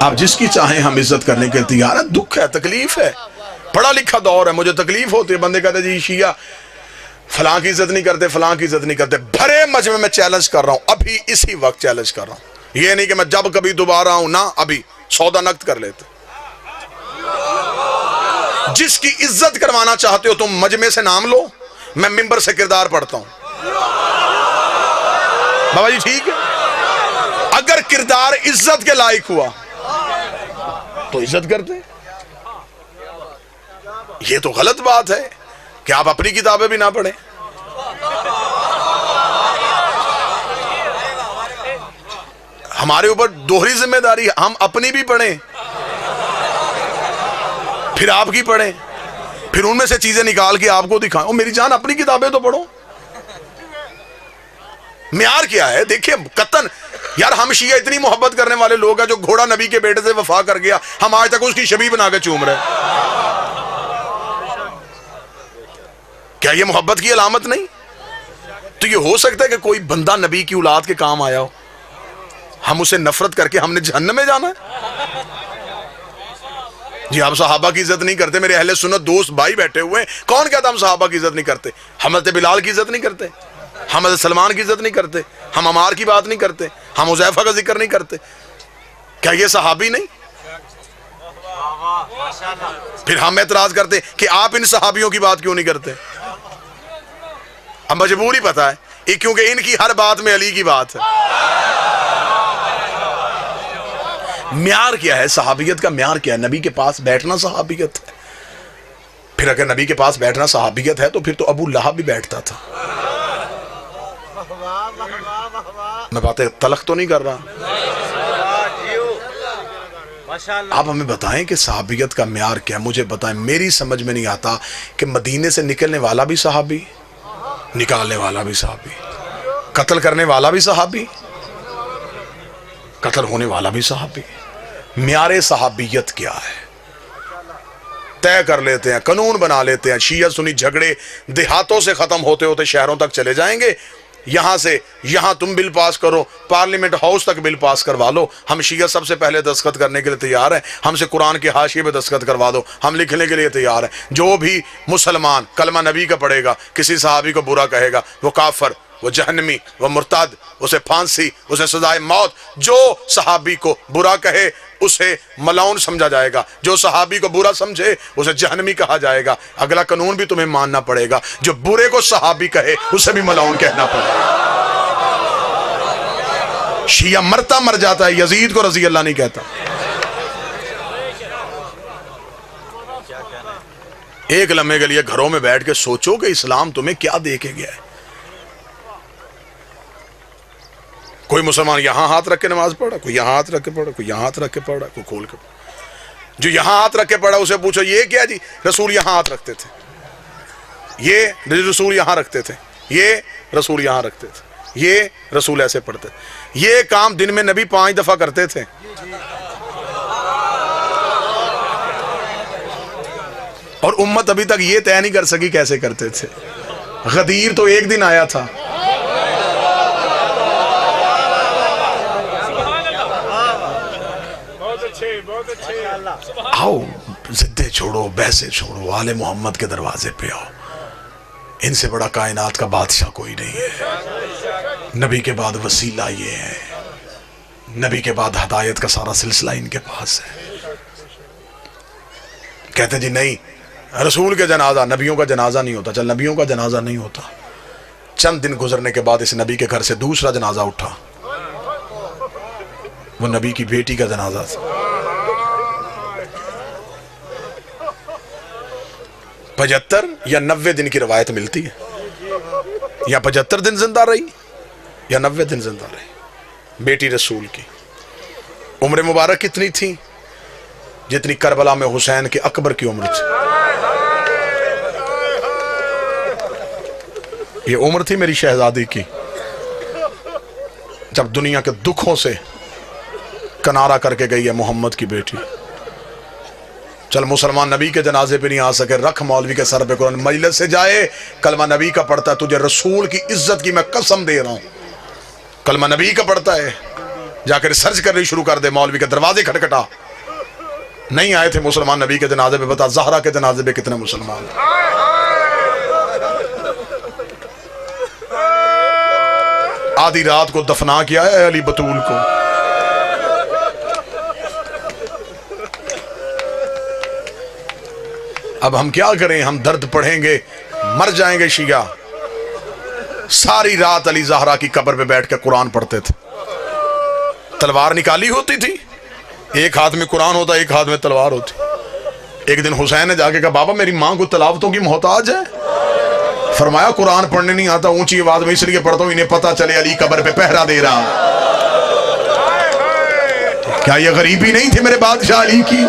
आप जिसकी चाहें हम इज्जत करने के लिए तैयार है। दुख है, तकलीफ है, पढ़ा लिखा दौर है, मुझे तकलीफ होती है। बंदे कहते जी शिया फलां की इज्जत नहीं करते, फलां की इज्जत नहीं करते। भरे मजमे में चैलेंज कर रहा हूं, अभी इसी वक्त चैलेंज कर रहा हूं। ये नहीं कि मैं जब कभी दोबारा हूं ना, अभी सौदा नक्त कर लेते। जिसकी इज्जत करवाना चाहते हो तुम मजमे से नाम लो, मैं मिंबर से किरदार पढ़ता हूं। बाबा जी ठीक है। अगर किरदार इज्जत के लायक हुआ तो इज्जत करते। ये तो गलत बात है कि आप अपनी किताबें भी ना पढ़ें। हमारे ऊपर दोहरी जिम्मेदारी है, हम अपनी भी पढ़ें, फिर आपकी पढ़ें, फिर उनमें से चीजें निकाल के आपको दिखाएं। ओ मेरी जान, अपनी किताबें तो पढ़ो। म्यार क्या है? देखिए कतन यार, हम शिया इतनी मोहब्बत करने वाले लोग हैं, जो घोड़ा नबी के बेटे से वफा कर गया, हम आज तक उसकी छवि बना के चूम रहे। क्या ये मोहब्बत की अलामत नहीं? तो ये हो सकता है कि कोई बंदा नबी की औलाद के काम आया हो, हम उसे नफरत करके हमने जहन्नम में जाना है? जी आप सहाबा की इज्जत नहीं करते, मेरे अहले सुन्नत दोस्त भाई बैठे हुए हैं, कौन कहता हम सहाबा की इज्जत नहीं करते? हम हज़रत बिलाल की इज्जत नहीं करते, हम हज़रत सलमान की इज्जत नहीं करते, हम अमार की बात नहीं करते, हम हुज़ैफा का जिक्र नहीं करते। क्या ये सहाबी नहीं? फिर हम एतराज करते कि आप इन सहाबियों की बात क्यों नहीं करते? अब मजबूरी पता है, क्योंकि इनकी हर बात में अली की बात है। म्यार क्या है? सहाबियत का म्यार क्या है? नबी के पास बैठना सहाबियत है। फिर अगर नबी के पास बैठना सहाबियत है तो फिर तो अबू लहब भी बैठता था। मैं बातें तलख तो नहीं कर रहा। आप हमें बताएं कि सहाबियत का म्यार क्या है? मुझे बताएं, मेरी समझ में नहीं आता कि मदीने से निकलने वाला भी सहाबी, निकालने वाला भी सहाबी, कत्ल करने वाला भी सहाबी, कत्ल होने वाला भी सहाबी। म्यारे सहाबियत क्या है? तय कर लेते हैं, कानून बना लेते हैं। शिया सुन्नी झगड़े देहातों से खत्म होते होते शहरों तक चले जाएंगे। यहां से यहां तुम बिल पास करो, पार्लियामेंट हाउस तक बिल पास करवा लो। हम शिया सबसे पहले दस्तखत करने के लिए तैयार हैं। हमसे कुरान के हाशिए पे दस्तखत करवा दो, हम लिखने के लिए तैयार हैं। जो भी मुसलमान कलमा नबी का पढ़ेगा, किसी सहाबी को बुरा कहेगा, वो काफर, वो जहन्नमी, वो मुर्ताद, उसे फांसी, उसे सजाए मौत। जो सहाबी को बुरा कहे उसे मलाउन समझा जाएगा, जो सहाबी को बुरा समझे उसे जहन्नमी कहा जाएगा। अगला कानून भी तुम्हें मानना पड़ेगा, जो बुरे को सहाबी कहे उसे भी मलाउन कहना पड़ेगा। शिया मरता मर जाता है, यजीद को रजी अल्लाह नहीं कहता। एक लम्हे के लिए घरों में बैठ के सोचो कि इस्लाम तुम्हें क्या दे के गया है। कोई मुसलमान यहां हाथ रख के नमाज पढ़ा, कोई यहां हाथ रख के पढ़ा, कोई यहां हाथ रख के पढ़ा, कोई खोल के पढ़ा। जो यहां हाथ रख के पढ़ा उसे पूछो ये क्या जी? रसूल यहां हाथ रखते थे, ये रसूल यहां रखते थे, ये रसूल यहां रखते थे, ये रसूल ऐसे पढ़ते। ये काम दिन में नबी 5 दफा करते थे। और उम्मत अभी तक ये तय नहीं कर सकी कैसे करते थे। गदीर तो एक दिन आया था, आओ जिद्दे छोड़ो, बहसे छोड़ो, आले मोहम्मद के दरवाजे पे आओ। इनसे बड़ा कायनात का बादशाह कोई नहीं है। नबी के बाद वसीला ये है, नबी के बाद हदायत का सारा सिलसिला इनके पास है। कहते जी नहीं, रसूल के जनाजा, नबियों का जनाजा नहीं होता। चल, नबियों का जनाजा नहीं होता। चंद दिन गुजरने के बाद इस नबी के घर से दूसरा जनाजा उठा, वो नबी की बेटी का जनाजा था। 75 या 90 दिन की रवायत मिलती है, या 75 दिन जिंदा रही या 90 दिन जिंदा रही बेटी रसूल की। उम्र मुबारक कितनी थी? जितनी करबला में हुसैन के अकबर की उम्र थी। ये उम्र थी मेरी शहजादी की, जब दुनिया के दुखों से किनारा करके गई है मोहम्मद की बेटी। चल, मुसलमान नबी के जनाजे पे नहीं आ सके, रख मौलवी के सर पे कुरान, मजलिस से जाए कलमा नबी का पढ़ता है, तुझे रसूल की इज्जत की मैं कसम दे रहा हूं, कलमा नबी का पढ़ता है, जाकर रिसर्च करनी शुरू कर दे। मौलवी के दरवाजे खटखटा, नहीं आए थे मुसलमान नबी के जनाजे पे, बता जहरा के जनाजे पे कितने मुसलमान। आधी रात को दफना किया है अली बतूल को। अब हम क्या करें, हम दर्द पढ़ेंगे, मर जाएंगे शिया। सारी रात अली जहरा की कब्र पे बैठ कर कुरान पढ़ते थे। तलवार निकाली होती थी, एक हाथ में कुरान होता, एक हाथ में तलवार होती। एक दिन हुसैन ने जाके कहा, बाबा मेरी मां को तलावतों की मोहताज है। फरमाया कुरान पढ़ने नहीं आता, ऊंची आवाज में इसलिए पढ़ता हूं इन्हें पता चले अली कब्र पे पहरा दे रहा। क्या ये गरीबी नहीं थी मेरे बादशाह अली की?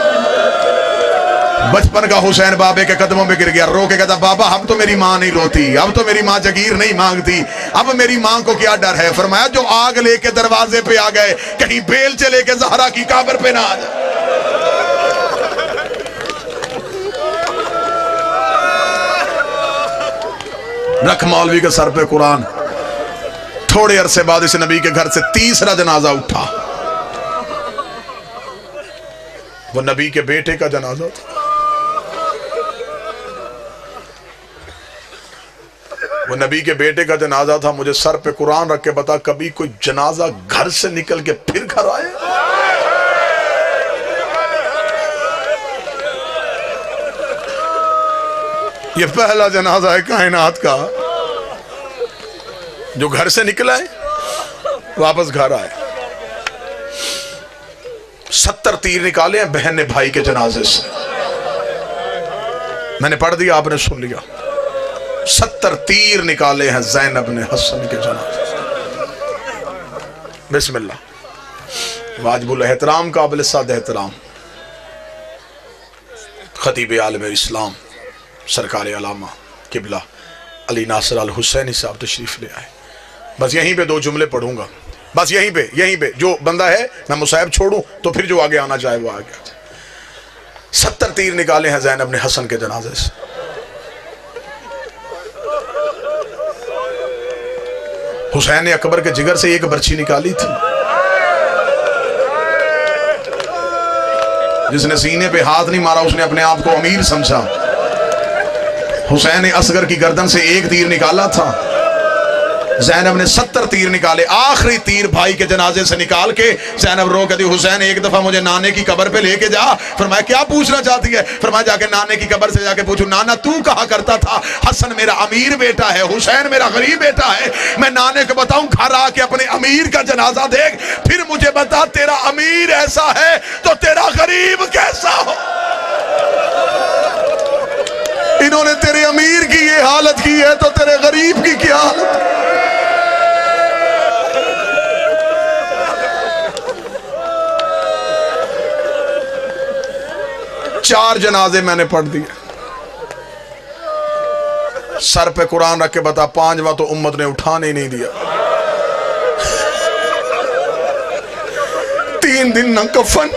बचपन का हुसैन बाबे के कदमों में गिर गया, रो के कहता, बाबा अब तो मेरी मां नहीं रोती, अब तो मेरी मां जगीर नहीं मांगती, अब मेरी मां को क्या डर है। फरमाया जो आग लेके दरवाजे पे आ गए, कहीं बेलचे लेके ज़हरा की कब्र पे ना आ जाए। रख मौलवी के सर पे कुरान। थोड़े अरसे बाद इस नबी के घर से तीसरा जनाजा उठा, वो नबी के बेटे का जनाजा था। वो नबी के बेटे का जनाजा था। मुझे सर पे कुरान रख के बता, कभी कोई जनाजा घर से निकल के फिर घर आए? ये पहला जनाजा है कायनात का जो घर से निकला है वापस घर आए। 70 तीर निकाले हैं बहन ने भाई के जनाजे से। मैंने पढ़ दिया, आपने सुन लिया। 70 तीर निकाले हैं ज़ैनब ने हसन के जनाजे से। बिस्मिल्लाह। वाजिबुल एहतराम काबिल सद एहतराम खतीब आलम इस्लाम सरकार अलामा किबला अली नासिर अल हुसैनी साहब तशरीफ ले आए। बस यहीं पे 2 जुमले पढ़ूंगा, बस यहीं पे जो बंदा है मैं मुसाहिब छोड़ूं तो फिर जो आगे आना चाहे वो आगे। 70 तीर निकाले हैं ज़ैनब ने हसन के जनाजे से। हुसैन ने अकबर के जिगर से एक बर्छी निकाली थी। जिसने सीने पे हाथ नहीं मारा उसने अपने आप को अमीर समझा। हुसैन ने असगर की गर्दन से एक तीर निकाला था, ज़ैनब ने 70 तीर निकाले। आखिरी तीर भाई के जनाजे से निकाल के ज़ैनब रो कहती, हुसैन एक दफा मुझे नाने की कब्र पे लेके जा। फरमाया क्या पूछना चाहती है? फरमाया जाके नाने की कब्र से जाके पूछू, नाना तू कहा करता था हसन मेरा अमीर बेटा है, हुसैन मेरा गरीब बेटा है। मैं नाने को बताऊं घर आके अपने अमीर का जनाजा देख, फिर मुझे बता तेरा अमीर ऐसा है तो तेरा गरीब कैसा हो। इन्होंने तेरे अमीर की ये हालत की है तो तेरे गरीब की क्या हालत? 4 जनाजे मैंने पढ़ दिए। सर पे कुरान रख के बता, 5वां तो उम्मत ने उठाने ही नहीं दिया। 3 दिन न कफन,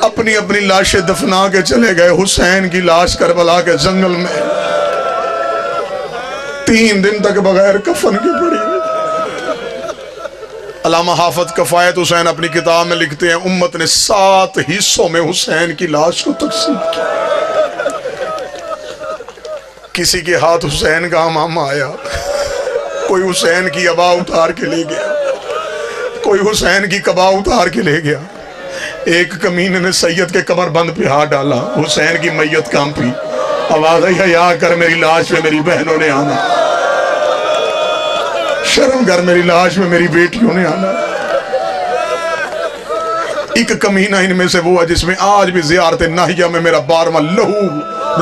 अपनी अपनी लाशें दफना के चले गए। हुसैन की लाश करबला के जंगल में 3 दिन तक बगैर कफन के पड़ी। अल्लामा हाफिज कफायत हुसैन अपनी किताब में लिखते हैं, उम्मत ने 7 हिस्सों में हुसैन की लाश को तकसीम किया। किसी के हाथ हुसैन का मामा आया, कोई हुसैन की अबा उतार के ले गया, कोई हुसैन की कबा उतार के ले गया। एक कमीने ने सैयद के कमरबंद पे हाथ डाला, हुसैन की मैयत कांपी, आवाज आई हया कर मेरी लाश पे मेरी बहनों ने आना, शर्म कर मेरी लाश में मेरी बेटियों ने आना। एक कमीना इनमें से वो है जिसमें आज भी ज़ियारत नाहिया में मेरा 12वां लहू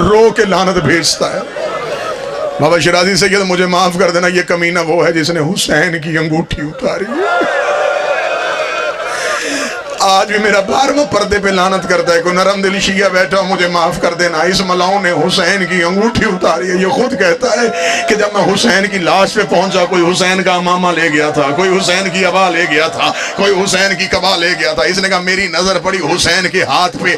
रो के लानत भेजता है। बाबा शिराजी सैयद मुझे माफ कर देना, ये कमीना वो है जिसने हुसैन की अंगूठी उतारी, आज भी मेरा 12वां पर्दे पे लानत करता है। कोई नरम दिल शिया बैठा, मुझे माफ कर देना, इस मलाओं ने हुसैन की अंगूठी उतारी है। ये खुद कहता है कि जब मैं हुसैन की लाश पे पहुंचा, कोई हुसैन का मामा ले गया था, कोई हुसैन की अबा ले गया था, कोई हुसैन की कबा ले गया था। इसने कहा मेरी नजर पड़ी हुसैन के हाथ पे,